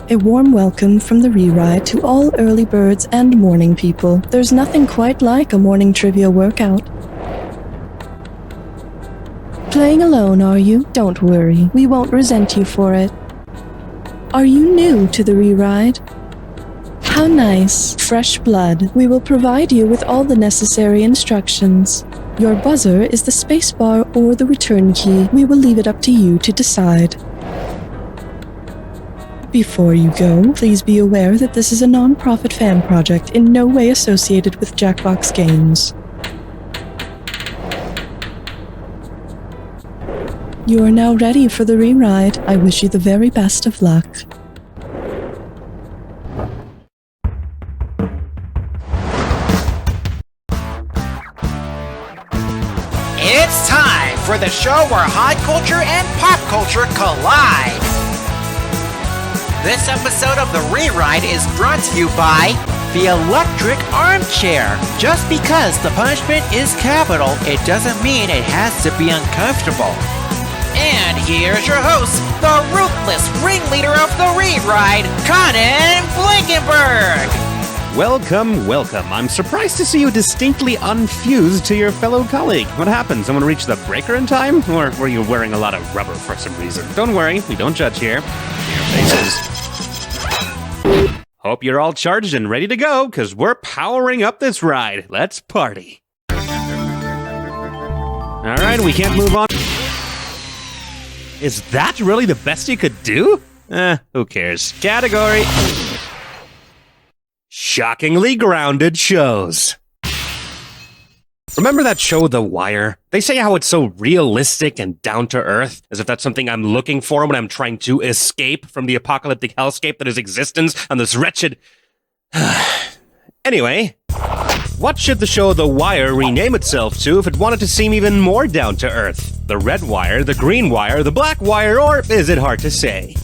A warm welcome from the Rewrite to all early birds and morning people. There's nothing quite like a morning trivia workout. Playing alone, are you? Don't worry, we won't resent you for it. Are you new to the Rewrite? How nice. Fresh blood. We will provide you with all the necessary instructions. Your buzzer is the spacebar or the return key. We will leave it up to you to decide. Before you go, please be aware that this is a non-profit fan project in no way associated with Jackbox Games. You are now ready for the Rewrite. I wish you the very best of luck. It's time for the show where high culture and pop culture collide. This episode of The Rewrite is brought to you by the Electric Armchair. Just because the punishment is capital, it doesn't mean it has to be uncomfortable. And here's your host, the ruthless ringleader of The Rewrite, Conan Blankenberg. Welcome, welcome. I'm surprised to see you distinctly unfused to your fellow colleague. What happened? Someone reached the breaker in time? Or were you wearing a lot of rubber for some reason? Don't worry, we don't judge here. Your faces. Hope you're all charged and ready to go, because we're powering up this ride. Let's party. Alright, we can't move on. Is that really the best you could do? Who cares? Category... Shockingly grounded shows. Remember that show, The Wire? They say how it's so realistic and down-to-earth, as if that's something I'm looking for when I'm trying to escape from the apocalyptic hellscape that is existence on this wretched... Anyway, what should the show The Wire rename itself to if it wanted to seem even more down-to-earth? The Red Wire, the Green Wire, the Black Wire, or is it hard to say?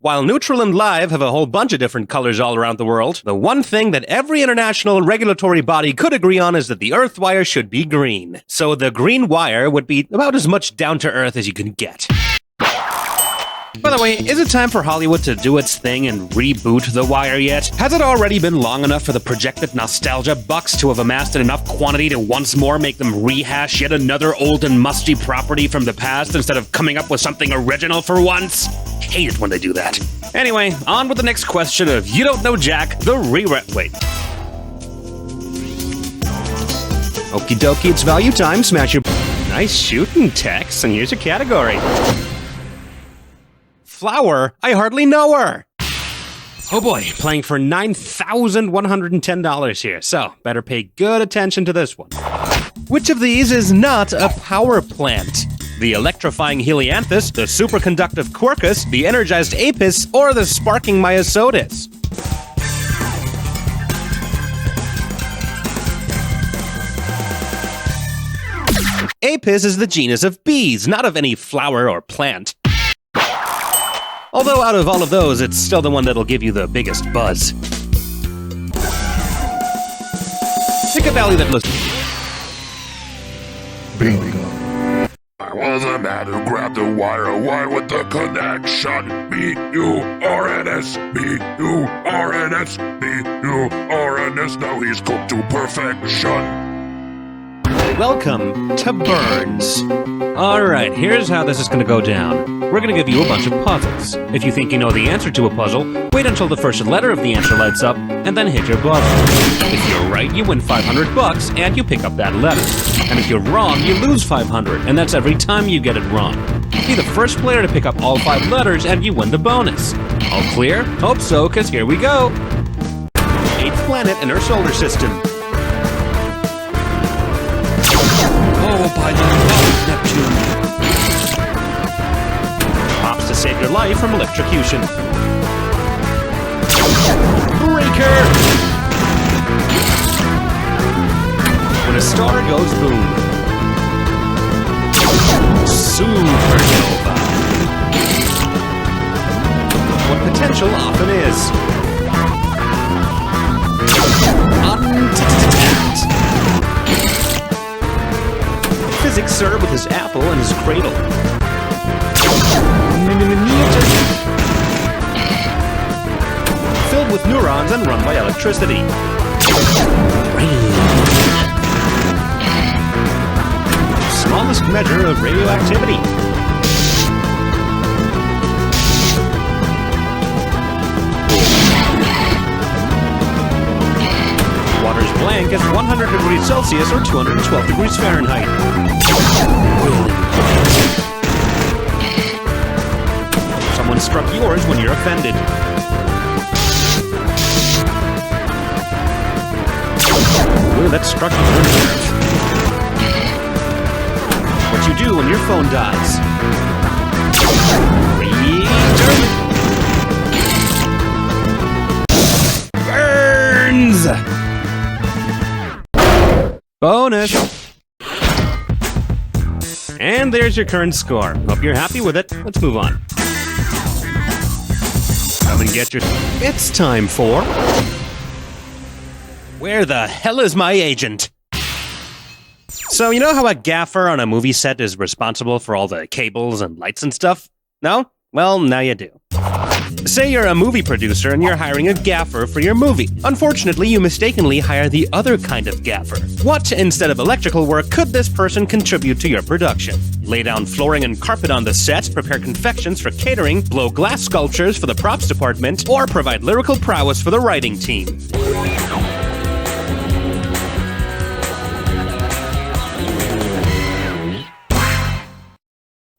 While neutral and live have a whole bunch of different colors all around the world, the one thing that every international regulatory body could agree on is that the Earth Wire should be green. So the Green Wire would be about as much down to earth as you can get. By the way, is it time for Hollywood to do its thing and reboot The Wire yet? Has it already been long enough for the projected nostalgia bucks to have amassed in enough quantity to once more make them rehash yet another old and musty property from the past instead of coming up with something original for once? Hate it when they do that. Anyway, on with the next question of You Don't Know Jack, the rewrite. Wait. Okie dokie, it's value time. Smash your... Nice shooting, Tex, and here's your category. Flower? I hardly know her. Oh boy, playing for $9,110 here, so better pay good attention to this one. Which of these is not a power plant? The electrifying helianthus, the superconductive quercus, the energized apis, or the sparking myosotis? Apis is the genus of bees, not of any flower or plant. Although out of all of those, it's still the one that'll give you the biggest buzz. Pick a valley that looks... Bingo. I was a man who grabbed the wire, why with the connection? B-U-R-N-S, B-U-R-N-S, B-U-R-N-S, now he's cooked to perfection. Welcome to Burns. Alright, here's how this is going to go down. We're going to give you a bunch of puzzles. If you think you know the answer to a puzzle, wait until the first letter of the answer lights up, and then hit your buzzer. If you're right, you win $500, and you pick up that letter. And if you're wrong, you lose $500, and that's every time you get it wrong. Be the first player to pick up all 5 letters, and you win the bonus. All clear? Hope so, because here we go. 8th planet in our solar system. Oh, by the Neptune. Pops to save your life from electrocution. Breaker! When a star goes boom. Supernova. What potential often is. Untapped. Physics sir with his apple and his cradle. Filled with neurons and run by electricity. Smallest measure of radioactivity. Water's blank at 100 degrees Celsius or 212 degrees Fahrenheit. Someone struck yours when you're offended. Ooh, that struck your nerve. What you do when your phone dies. Burns! Bonus! And there's your current score. Hope you're happy with it. Let's move on. Come and get your... It's time for... Where the hell is my agent? So, you know how a gaffer on a movie set is responsible for all the cables and lights and stuff? No? Well, now you do. Say you're a movie producer and you're hiring a gaffer for your movie. Unfortunately, you mistakenly hire the other kind of gaffer. What, instead of electrical work, could this person contribute to your production? Lay down flooring and carpet on the set, prepare confections for catering, blow glass sculptures for the props department, or provide lyrical prowess for the writing team.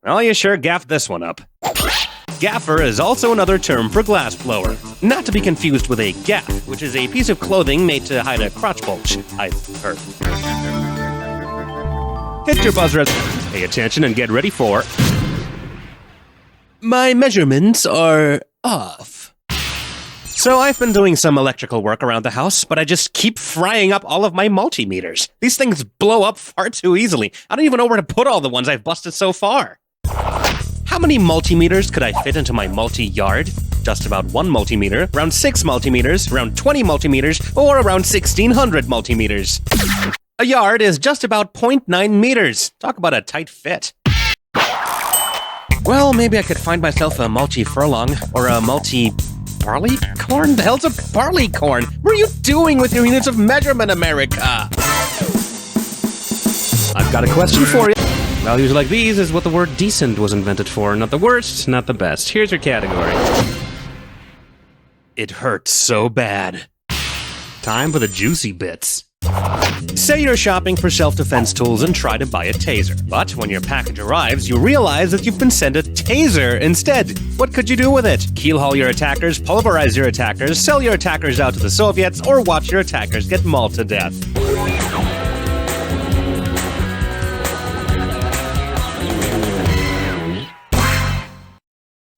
Well, you sure gaffed this one up. Gaffer is also another term for glass blower. Not to be confused with a gaff, which is a piece of clothing made to hide a crotch bulge, I've heard. Hit your buzzer, pay attention and get ready for... My measurements are off. So I've been doing some electrical work around the house, but I just keep frying up all of my multimeters. These things blow up far too easily. I don't even know where to put all the ones I've busted so far. How many multimeters could I fit into my multi-yard? Just about 1 multimeter, around 6 multimeters, around 20 multimeters, or around 1,600 multimeters. A yard is just about 0.9 meters. Talk about a tight fit. Well, maybe I could find myself a multi-furlong, or a multi-barley corn? The hell's a barley corn? What are you doing with your units of measurement, America? I've got a question for you. Values like these is what the word decent was invented for. Not the worst, not the best. Here's your category. It hurts so bad. Time for the juicy bits. Say you're shopping for self-defense tools and try to buy a taser. But when your package arrives, you realize that you've been sent a taser instead. What could you do with it? Keelhaul your attackers, pulverize your attackers, sell your attackers out to the Soviets, or watch your attackers get mauled to death.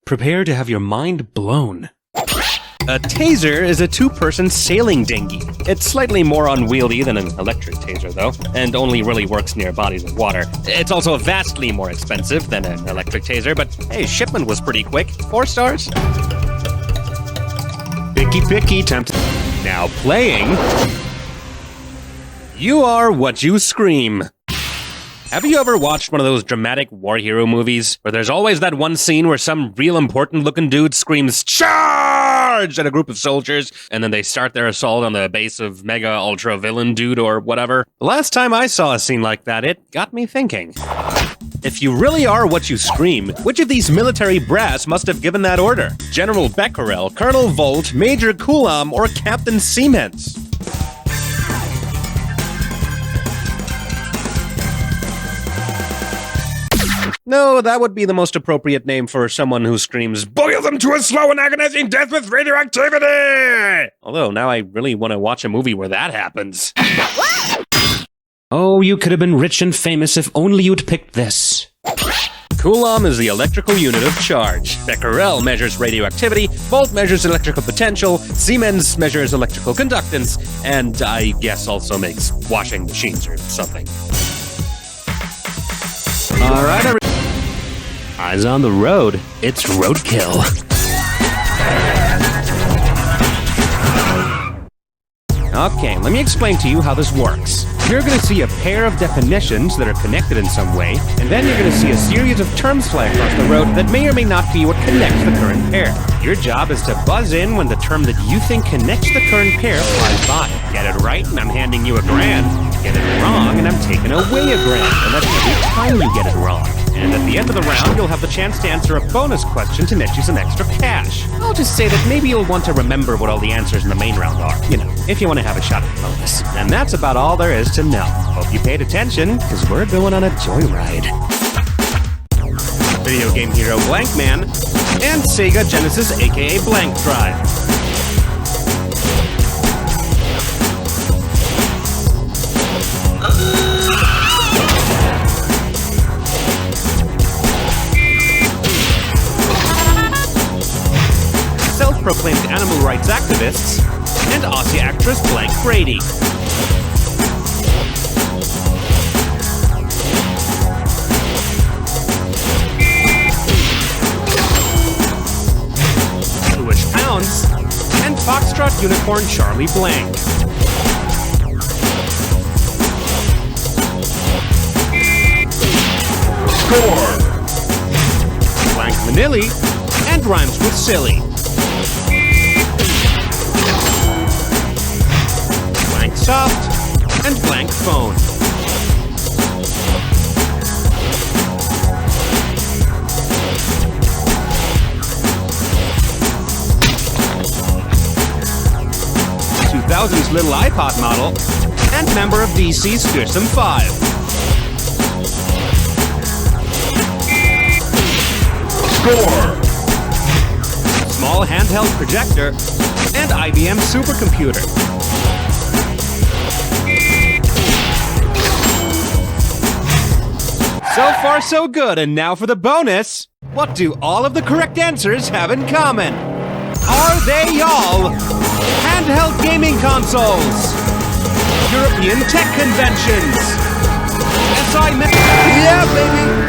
Prepare to have your mind blown. A taser is a 2-person sailing dinghy. It's slightly more unwieldy than an electric taser, though, and only really works near bodies of water. It's also vastly more expensive than an electric taser, but hey, shipment was pretty quick. 4 stars. Picky, time to... Now playing... You Are What You Scream. Have you ever watched one of those dramatic war hero movies where there's always that one scene where some real important looking dude screams "Charge!" at a group of soldiers, and then they start their assault on the base of mega ultra villain dude or whatever? The last time I saw a scene like that, it got me thinking. If you really are what you scream, which of these military brass must have given that order? General Becquerel, Colonel Volt, Major Coulam, or Captain Siemens? No, that would be the most appropriate name for someone who screams, "Boil them to a slow and agonizing death with radioactivity!" Although, now I really want to watch a movie where that happens. Oh, you could have been rich and famous if only you'd picked this. Coulomb is the electrical unit of charge. Becquerel measures radioactivity, Volt measures electrical potential, Siemens measures electrical conductance, and I guess also makes washing machines or something. All right, eyes on the road. It's Roadkill. Okay, let me explain to you how this works. You're going to see a pair of definitions that are connected in some way, and then you're going to see a series of terms fly across the road that may or may not be what connects the current pair. Your job is to buzz in when the term that you think connects the current pair flies by. Get it right, and I'm handing you $1,000. Get it wrong, and I'm taking away $1,000. And that's every time you get it wrong. And at the end of the round, you'll have the chance to answer a bonus question to net you some extra cash. I'll just say that maybe you'll want to remember what all the answers in the main round are. You know, if you want to have a shot at the bonus. And that's about all there is to know. Hope you paid attention, because we're going on a joyride. Video game hero Blank Man, and Sega Genesis aka Blank Drive. Self-proclaimed animal rights activists, and Aussie actress Blank Brady. Bluish Pounds, and Foxtrot Unicorn Charlie Blank. Score! Blank Manili, and Rhymes with Silly. Blank Soft, and Blank Phone. '2000s Little iPod Model, and member of DC's Fearsome 5. Score! Small handheld projector, and IBM supercomputer. So far so good, and now for the bonus. What do all of the correct answers have in common? Are they all handheld gaming consoles, European tech conventions, yeah, baby!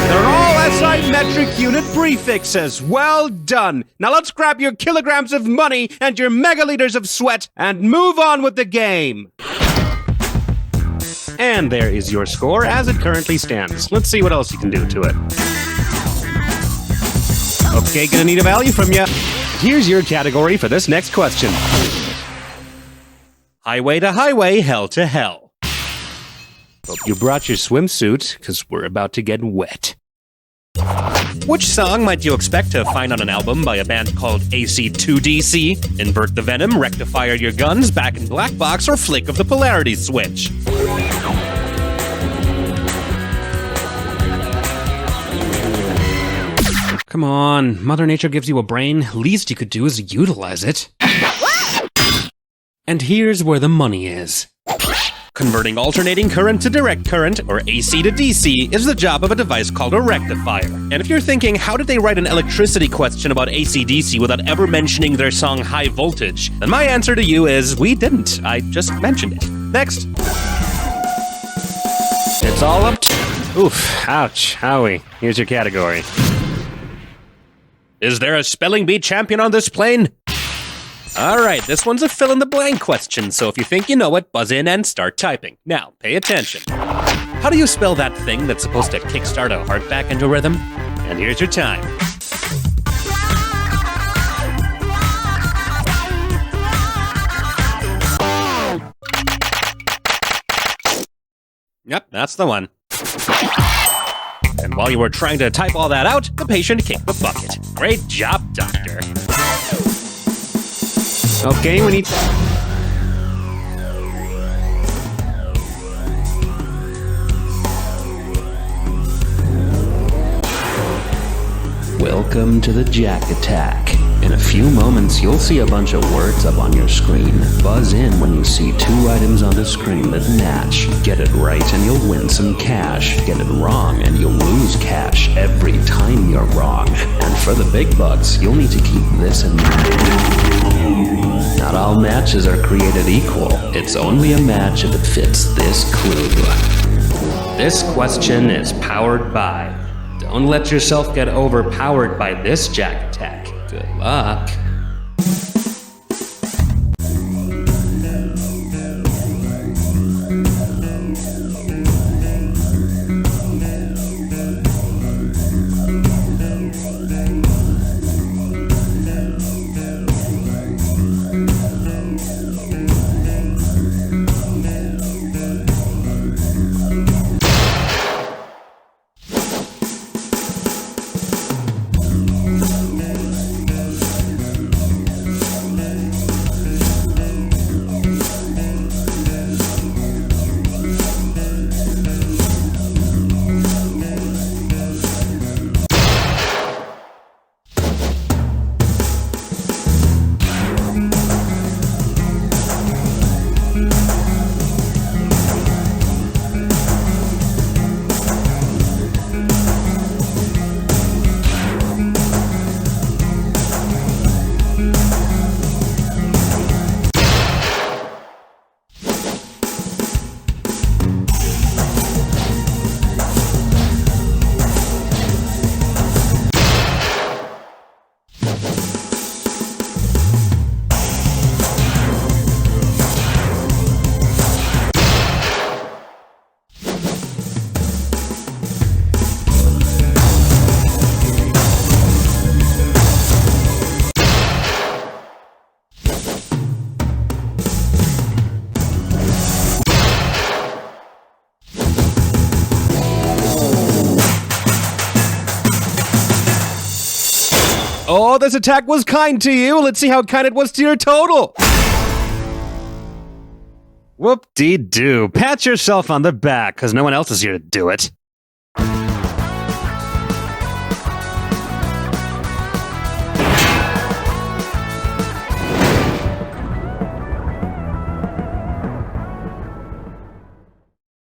They're all SI metric unit prefixes. Well done. Now let's grab your kilograms of money and your megaliters of sweat and move on with the game. And there is your score as it currently stands. Let's see what else you can do to it. Okay, gonna need a value from you. Here's your category for this next question. Highway to highway, hell to hell. Hope you brought your swimsuit, because we're about to get wet. Which song might you expect to find on an album by a band called AC2DC? Invert the Venom, Rectify Your Guns, Back in Black Box, or Flick of the Polarity Switch? Come on, Mother Nature gives you a brain. Least you could do is utilize it. And here's where the money is. Converting alternating current to direct current, or AC to DC, is the job of a device called a rectifier. And if you're thinking, how did they write an electricity question about AC-DC without ever mentioning their song High Voltage? Then my answer to you is, we didn't. I just mentioned it. Next. It's all up to... Oof, ouch, owie. Here's your category. Is there a spelling bee champion on this plane? Alright, this one's a fill-in-the-blank question, so if you think you know it, buzz in and start typing. Now, pay attention. How do you spell that thing that's supposed to kickstart a heart back into rhythm? And here's your time. Yep, that's the one. And while you were trying to type all that out, the patient kicked the bucket. Great job, doctor. Okay, we need... Welcome to the Jack Attack. In a few moments, you'll see a bunch of words up on your screen. Buzz in when you see 2 items on the screen that match. Get it right and you'll win some cash. Get it wrong and you'll lose cash every time you're wrong. And for the big bucks, you'll need to keep this in mind. Not all matches are created equal. It's only a match if it fits this clue. This question is powered by... Don't let yourself get overpowered by this Jack Attack. Good luck. Oh, this attack was kind to you. Let's see how kind it was to your total. Whoop-dee-doo. Pat yourself on the back, because no one else is here to do it.